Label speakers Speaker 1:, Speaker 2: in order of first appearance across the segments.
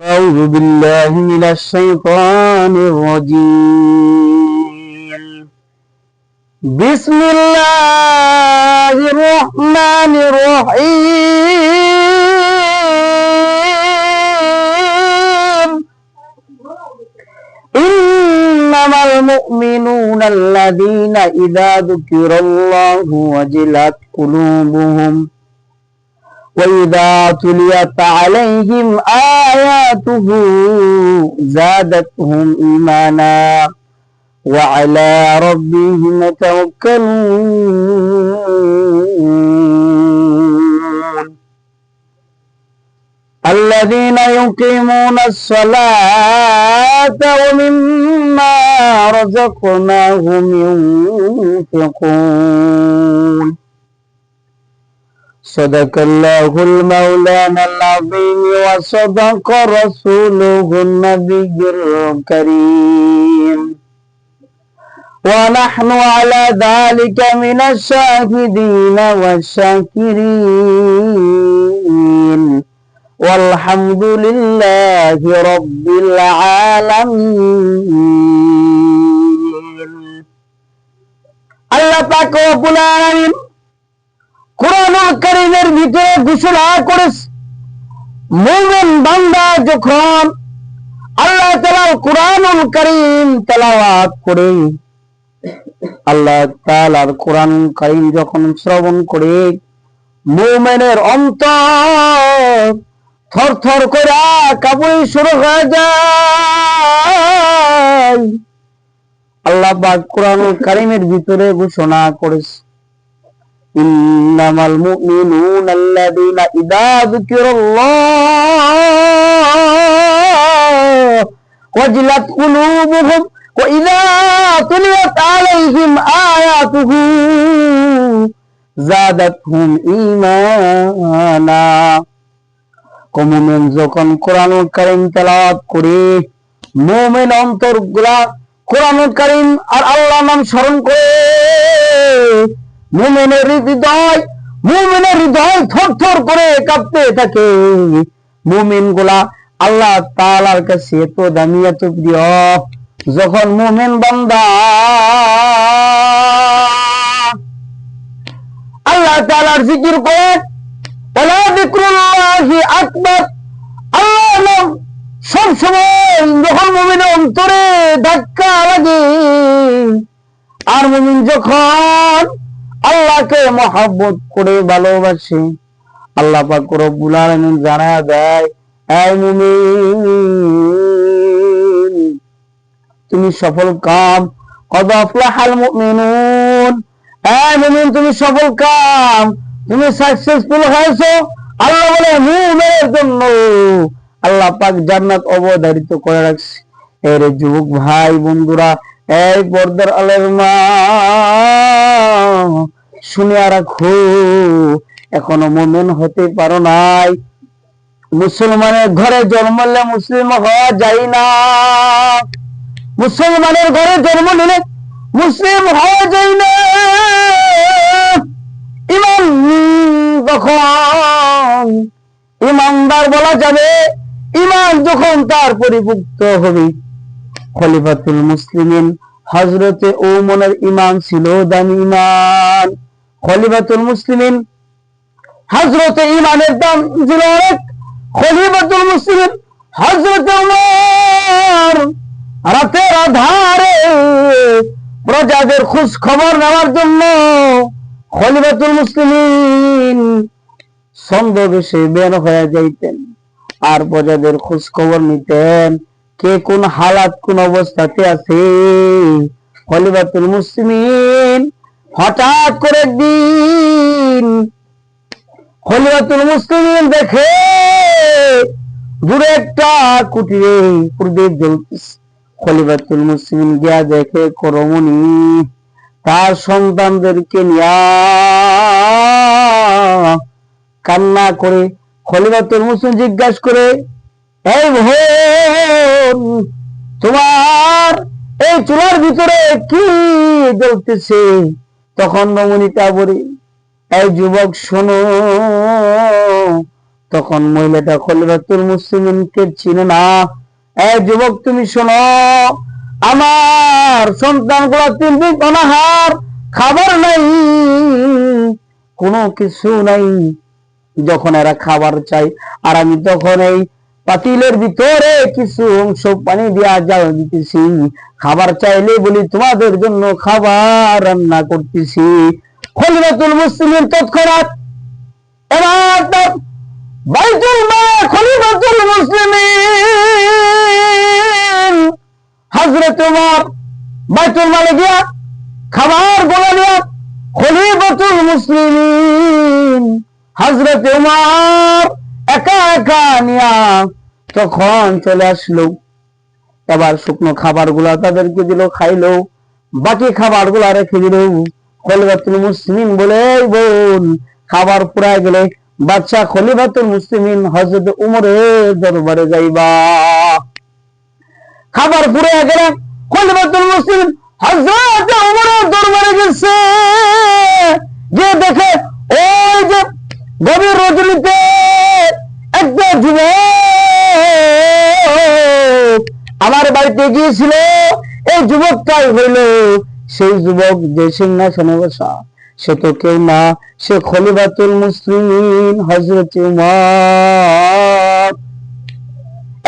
Speaker 1: أعوذ بالله من الشيطان الرجيم. بسم الله الرحمن الرحيم. إنما المؤمنون الذين إذا ذكر الله وجلت قلوبهم وإذا تليت عليهم آياته زادتهم إيمانا وعلى ربهم يتوكلون. الذين يقيمون الصلاة ومما رزقناهم ينفقون. صدق الله المولانا العظيم وصدق رسوله النبي الكريم ونحن على ذلك من الشاهدين والشاكرين والحمد لله رب العالمين. আল্লাহ পাক রব্বুল আলামিন কুরআনুল কারীমের ভিতরে ঘোষণা করেছে, মুমিন বান্দা যখন আল্লাহ তাআলার কুরআনুল কারীম তেলাওয়াত করে, আল্লাহ তাআলার কুরআনুল কারীম যখন শ্রবণ করে, মুমিনের অন্তর থরথর করে কাঁপতে শুরু হয়ে যায়। আল্লাহ পাক কুরআনুল কারীমের ভিতরে ঘোষণা করেছে, إنما المؤمنون الذين إذا ذكر الله وجلت قلوبهم وإذا تليت عليهم آياته زادتهم إيمانا. মুমিন যখন কোরআনুল কারীম তেলাওয়াত করে, মুমিন অন্তরগুলা কোরআনুল কারীম আর আল্লাহর নাম স্মরণ করে, মুমিনের হৃদয় থরথর করে কাঁপতে থাকে। মুমিন গুলা আল্লাহ তাআলার কাছে এত দামি এত প্রিয়, যখন মুমিন বান্দা আল্লাহ তাআলার জিকির করে, ওয়ালা যিকরুল্লাহি আকবার, আল্লাহর নাম সব সময় যখন মুমিনের অন্তরে ধাক্কা লাগে, আর মুমিন যখন আল্লাহকে মহব্বত করে ভালোবাসে, আল্লাহ পাক রব্বুল আলামিন জানায়া দেয়, এই মুমিন তুমি সফল কাম, কদ আফলাহাল মুমিনুন, এই মুমিন তুমি সফল কাম, তুমি সাকসেসফুল হয়েছো। আল্লাহ বলে মুমিনের জন্য আল্লাহ পাক জান্নাত অবধারিত করে রাখছে। এর যুবক ভাই বন্ধুরা, এই পর্দার আলের মা শুনে রাখো, এখনো মুমিন হতে পারো নাই। মুসলমানের ঘরে জন্ম নিলে মুসলিম হওয়া যায় না, মুসলমানের ঘরে জন্ম নিলে মুসলিম হওয়া যায় না। ইমান যখন ইমানদার বলা যাবে, ইমান যখন তার পরিপূর্ণ হবে। খলিফাতুল মুসলিমিন হযরতে ওমরের ঈমান ছিল দামি ঈমান। খলিফাতুল মুসলিমিন হযরতে ঈমানের দাম ছিল অনেক। খলিফাতুল মুসলিমিন হযরতে ওমর রাতের আধারে প্রজাদের খোঁজ খবর নেওয়ার জন্য খলিফাতুল মুসলিমিন ছন্দবেশে বের হয়ে যাইতেন আর প্রজাদের খোঁজ খবর নিতেন, কে কোন হালাত কোন অবস্থাতে আছে। খলিফাতুল মুসলিমিন হঠাৎ করে একদিন খলিফাতুল মুসলিমিন দেখে দূরে একটা কুটিরে প্রদীপ জ্বলতেছে। খলিফাতুল মুসলিমিন গিয়া দেখে করমণি তার সন্তানদেরকে নিয়া কান্না করে। খলিফাতুল মুসলিম জিজ্ঞাসা করে, এই বোন, তোমার এই চুলার ভিতরে কি জ্বলতেছে? তখন রমণীটা বলে, এই যুবক শোনো, তখন মহিলাটা খলিফাতুল মুসলিমিনকে চিনে না। যুবক তুমি শোনো, আমার সন্তানগুলো 3 দিন অনাহার, খাবার নাই, কোনো কিছু নাই। যখন এরা খাবার চাই আর আমি তখন এই পাতিলের ভিতরে কিছু অংশ পানি দিয়া জাল দিতেছি, খাবার চাইলে বলি তোমাদের জন্য খাবার রান্না করতেছি। খলিফাতুল মুসলিমিন তৎক্ষণাৎ এবার তার বাইতুল মাল, খলিফাতুল মুসলিমিন হযরত ওমর বাইতুল মালে গিয়া খাবার গোলা নিয়া খলিফাতুল মুসলিমিন হযরত ওমর একা একা নিয়া তখন চলে আসলো। এবার শুকনো খাবার গুলা তাদেরকে দিল, খাইলো, বাকি খাবার গুলা রেখে দিল। খলিফাতুল মুসলিমিন বলে, বোন খাবার ফুরায় গেলে বাদশা খলিফাতুল মুসলিমিন হযরত উমরের দরবারে যাইবা। খাবার ফুরায় গেলে খলিফাতুল মুসলিমিন হযরত উমরের দরবারে গেছে, যে দেখে ওই যে গভীর রজনীতে একটা যুবক আমার বাড়িতে গিয়েছিল, এই যুবকটাই হইল সেই যুবক যে সিংহাসনে বসা। সে তো কেউ না, সে খলিফাতুল মুসলিমিন হযরত উমর।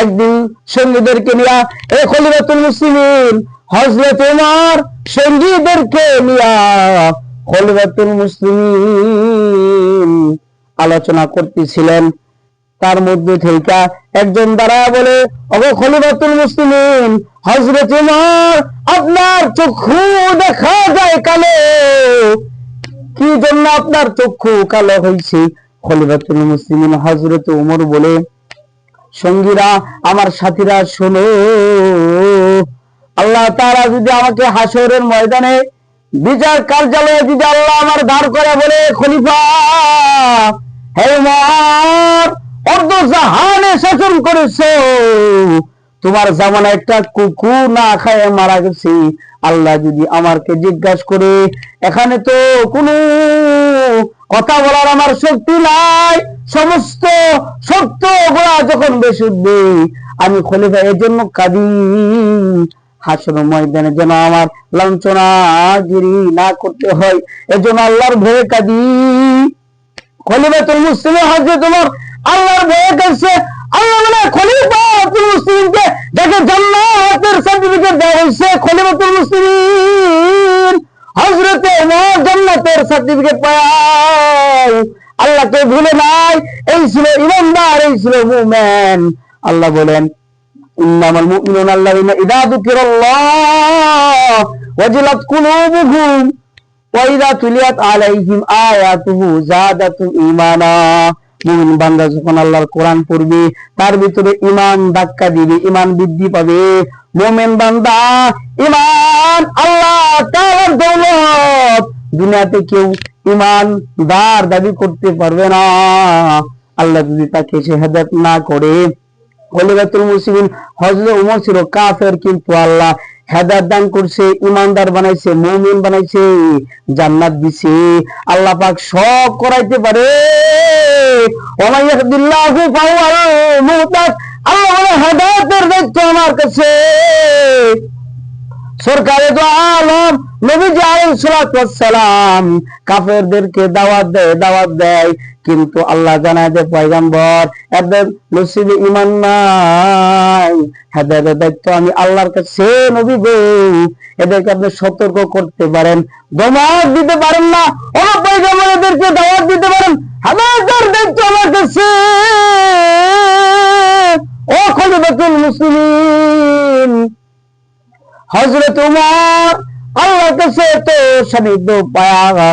Speaker 1: একদিন সঙ্গীদেরকে নিয়া এই খলিফাতুল মুসলিমিন হযরত উমর সঙ্গীদেরকে নিয়া খলিফাতুল মুসলিমিন আলোচনা করতেছিলেন। তার মধ্যে থেকে একজন দাঁড়ায় বলে, ওগো খলিফাতুল মুসলিমিন হযরত উমর, আপনার চক্ষু দেখা যায় কালো, কি জন্য আপনার চক্ষু কালো হয়েছে? খলিফাতুল মুসলিমিন হযরত উমর বলে, সঙ্গীরা, আমার সাথীরা শোনো, আল্লাহ তাআলা যদি আমাকে হাসরের ময়দানে বিচার কার্যালয়ে যদি আল্লাহ আমার দাঁড় করে বলে, খলিফা হে উমর, অর্ধ জাহানে শাসন করেছো, তোমার জামানা একটা কুকুর না খায় মারা গেছে, আল্লাহ যদি আমাকে জিজ্ঞাসা করে, এখানে তো কোনো কথা বলার আমার শক্তি নাই, সমস্ত সত্য গোড়া যখন বেশ উঠবে, আমি খলিফা এর জন্য কাঁদি, হাসর ময়দানে যেন আমার লাঞ্ছনাগিরি না করতে হয়, এজন্য আল্লাহর ভয়ে কাঁদি। খলিফাতুল মুসলিমিন হযরত ওমর আল্লাহর ভয়ে কাঁদছে। আল্লাহ বলে, খলিফাতুল মুসলিমিনকে যাকে জান্নাতের সার্টিফিকেট দেওয়া হয়েছে, খলিফাতুল মুসলিমিন হযরত ওমর জান্নাতের সার্টিফিকেট পায়, আল্লাহকে ভুলে নাই, এই ছিল ঈমানদার, এই ছিল মুমিন। আল্লাহ বলেন, ইন্নামাল মুমিনুনা আল্লাযীনা ইযা যুকিরাল্লাহ ওয়াজিলাত কুলুবুহুম ওয়া ইযা তুলিয়াত আলাইহিম আয়াতুহু যাদাতুহুম ঈমানা। মুমিন বান্দা যখন আল্লাহর কোরআন পড়বে, তার ভিতরে ঈমান ধাক্কা দিবে, ঈমান বৃদ্ধি পাবে। মুমিন বান্দা ঈমান আল্লাহ তাআলার দৌলত, দুনিয়াতে কেউ ঈমানদার দাবি করতে পারবে না আল্লাহ যদি তাকে সে হেদায়েত না করে। খলিফাতুল মুসলিমিন হযরত ওমর ছিল কাফের, কিন্তু আল্লাহ হেদায়েত দান করছে, ঈমানদার বানাইছে, মুমিন বানাইছে, জান্নাত দিছে। আল্লাহ পাক সব করাইতে পারে। ওয়া মান ইয়াহদিল্লাহু ফাহুয়াল মুহতাদ। আল্লাহ বলে, হেদায়েতের দায়িত্ব আমার কাছে। সরকারে দো আলম নবীজি আলাইহিস সালাতু ওয়াস সালাম কাফেরদেরকে দাওয়াত দেয়, কিন্তু আল্লাহ জানায় যে পয়গম্বর এদের নসিবে ঈমান নাই, হেদায়েতের দায়িত্ব আমি আল্লাহর কাছে। নবী গো, এদেরকে আপনি সতর্ক করতে পারেন, দমাত দিতে পারেন না, ও পয়গম্বর এদেরকে দাওয়াত দিতে পারেন, হেদায়েতের দায়িত্ব আমার কাছে। ও খলিফাতুল মুসলিমিন হযরত উমর আল্লাহর কাছে এত সান্নিধ্য পায়া,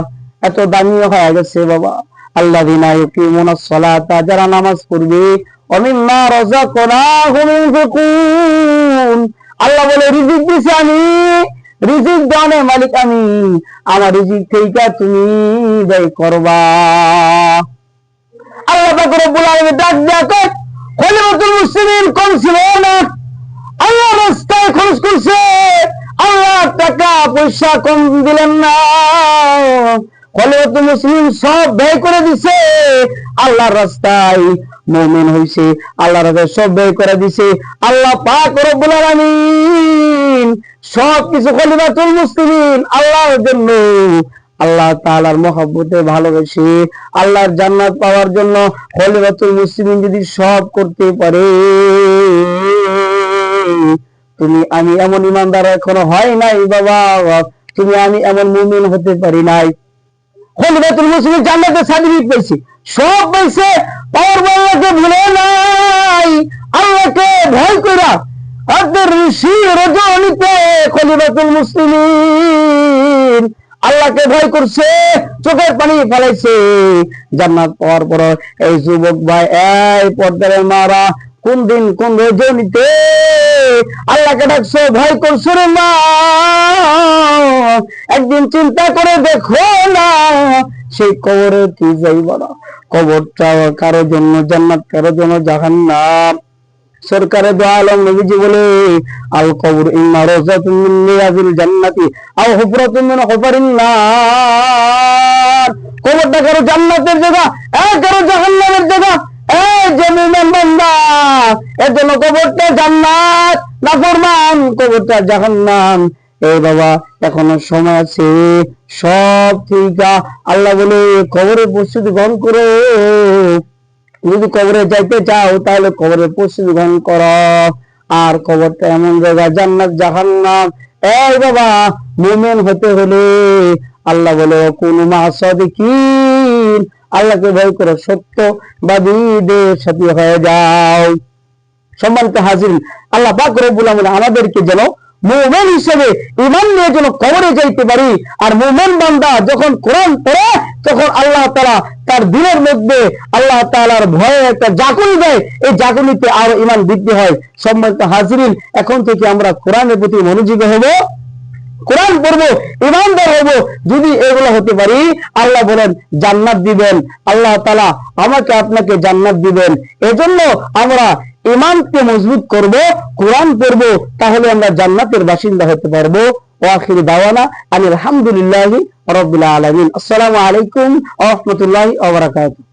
Speaker 1: এত দামি হয়ে গেছে বাবা। আল্লাযীনা ইউকিমুনাস সালাতা, যারা নামাজ পড়বে, ওয়া মিম্মা রাযাকনাহুম ইউনফিকুন। আল্লাহ বলে, রিজিক দিছি আমি, রিজিক দানের মালিক আমি, আমার রিজিক থেকে তুমি ব্যয় করবা। আল্লাহ পাক রব্বুল আলামিন ডাক দেয়া কয়, খলিফাতুল মুসলিমিন কম ছিল না, আল্লাহ রাস্তায় খরচ করছে, আল্লাহ টাকা পয়সা কম দিলেন না, খলিফাতুল মুসলিমিন সব ব্যয় করে দিছে। আল্লাহর রাস্তায় মুমিন হইছে, আল্লাহর রাস্তায় সব ব্যয় করে দিছে। আল্লাহ পাক রব্বুল আলামিন সবকিছু খলিফাতুল মুসলিমিন আল্লাহর জন্য, আল্লাহ তাআলার মহব্বতে ভালোবেসে আল্লাহর জান্নাত পাওয়ার জন্য খলিফাতুল মুসলিমিন যদি সব করতে পারে, তুমি আমি এমন ইমানদার এখনো হয় নাই বাবা, তুমি আমি এমন মুমিন হতে পারি নাই। খলিফাতুল মুসলিমিন জান্নাতের সার্টিফিকেট পেয়েছে, সব পেয়েছে, পাওয়ার আল্লাহকে ভুলে নাই, আল্লাহকে ভয় কইরা আপনার ঋষি রজনীতে খলিফাতুল মুসলিমিন আল্লাহকে ভয় করছে, চোখের পানি ফেলাইছে। জান্নাত পাওয়ার পর এই যুবক ভাই, এই পর্দার মারা, কোন দিন কোন রজনীতে আল্লাহকে ডাকছো, ভয় করছো রে মা, একদিন চিন্তা করে দেখো না সেই কবরে কি যাইবা না, কবরটা কারো জন্য জান্নাত, কারো জন্য জাহান্নাম। সরকারে দো আলম নবীজি বলে, আল কবর ইম্মা রাওযাতুম মিন রিয়াজিল জান্নাতি আও হুফরাতুম মিন হুফারিন নার। কবরটা কারো জান্নাতের জায়গা, কারো জাহান্নামের জায়গা। এই যে মুমিন বান্দা, এর জন্য কবরটা জান্নাত, নাফরমান কবরটা জাহান্নাম। এই বাবা এখনো সময় আছে, সব ঠিক। আল্লাহ বলে কবরের প্রস্তুতি গ্রহণ করো, যদি কবরে যাইতে চাও তাহলে কবরের প্রস্তুতি গ্রহণ করো। আর কবরটা এমন জায়গা, জান্নাত জাহান্নাম। এই বাবা মুমিন হতে হলে আল্লাহ বলে কোন মাসাদিকিন, আল্লাহকে ভয় করে সত্যবাদীদের সাথে হয়ে যাও। সম্মানিত হাজির, আল্লাহ পাক রব্বুল আলামিন আমাদেরকে যেন মুমিন হিসেবে ঈমান নিয়ে যেন কবরে যাইতে পারি। আর মুমিন বান্দা যখন কোরআন পড়ে তখন আল্লাহ তাআলা তার দিলের মধ্যে আল্লাহ তাআলার ভয়ে একটা জাগুনি দেয়, এই জাগুনিতে আরো ঈমান বৃদ্ধি হয়। সম্মানিত হাজিরিন, এখন থেকে আমরা কোরআনের প্রতি মনোযোগী হব, কোরআন পড়বো, ঈমানদার হব। যদি এগুলো হতে পারি, আল্লাহ বলেন জান্নাত দিবেন, আল্লাহ তাআলা আমাকে আপনাকে জান্নাত দিবেন। এজন্য আমরা ঈমানকে মজবুত করব, কোরআন পড়বো, তাহলে আমরা জান্নাতের বাসিন্দা হতে পারবো। ওয়া আখিরু দাওয়ানা আলহামদুলিল্লাহি রাব্বিল আলামিন। আসসালামু আলাইকুম ওয়া রাহমাতুল্লাহি ওয়া বারাকাতুহু।